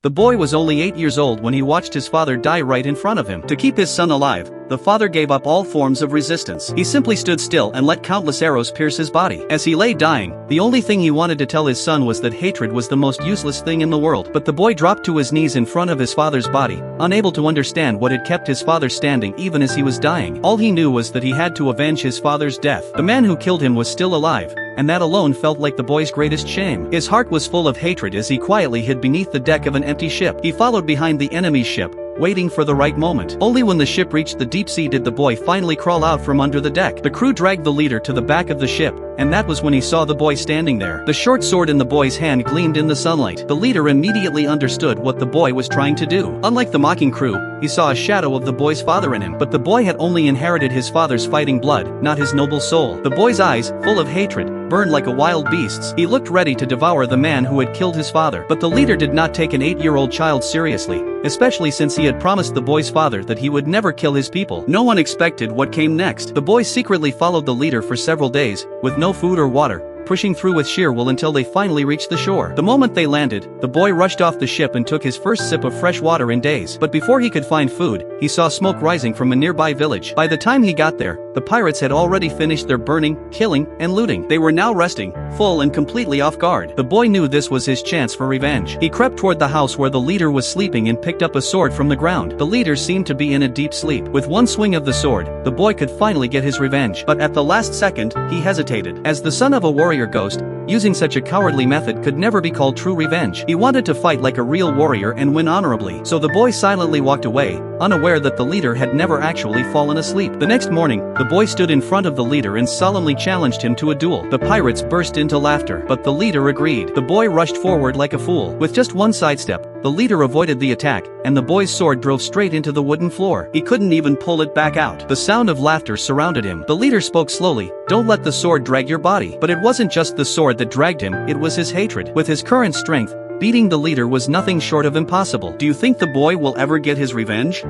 The boy was only 8 years old when he watched his father die right in front of him. To keep his son alive, the father gave up all forms of resistance. He simply stood still and let countless arrows pierce his body. As he lay dying, the only thing he wanted to tell his son was that hatred was the most useless thing in the world. But the boy dropped to his knees in front of his father's body, unable to understand what had kept his father standing even as he was dying. All he knew was that he had to avenge his father's death. The man who killed him was still alive, and that alone felt like the boy's greatest shame. His heart was full of hatred as he quietly hid beneath the deck of an empty ship. He followed behind the enemy's ship, waiting for the right moment. Only when the ship reached the deep sea did the boy finally crawl out from under the deck. The crew dragged the leader to the back of the ship, and that was when he saw the boy standing there. The short sword in the boy's hand gleamed in the sunlight. The leader immediately understood what the boy was trying to do. Unlike the mocking crew, he saw a shadow of the boy's father in him. But the boy had only inherited his father's fighting blood, not his noble soul. The boy's eyes, full of hatred, burned like a wild beast's. He looked ready to devour the man who had killed his father. But the leader did not take an 8-year-old child seriously, especially since he had promised the boy's father that he would never kill his people. No one expected what came next. The boy secretly followed the leader for several days, with no food or water, pushing through with sheer will until they finally reached the shore. The moment they landed, the boy rushed off the ship and took his first sip of fresh water in days. But before he could find food, he saw smoke rising from a nearby village. By the time he got there, the pirates had already finished their burning, killing, and looting. They were now resting, full and completely off guard. The boy knew this was his chance for revenge. He crept toward the house where the leader was sleeping and picked up a sword from the ground. The leader seemed to be in a deep sleep. With one swing of the sword, the boy could finally get his revenge. But at the last second, he hesitated. As the son of a warrior ghost, using such a cowardly method could never be called true revenge. He wanted to fight like a real warrior and win honorably. So the boy silently walked away, unaware that the leader had never actually fallen asleep. The next morning, the boy stood in front of the leader and solemnly challenged him to a duel. The pirates burst into laughter, but the leader agreed. The boy rushed forward like a fool. With just one sidestep, the leader avoided the attack, and the boy's sword drove straight into the wooden floor. He couldn't even pull it back out. The sound of laughter surrounded him. The leader spoke slowly, "Don't let the sword drag your body." But it wasn't just the sword that dragged him, it was his hatred. With his current strength, beating the leader was nothing short of impossible. Do you think the boy will ever get his revenge?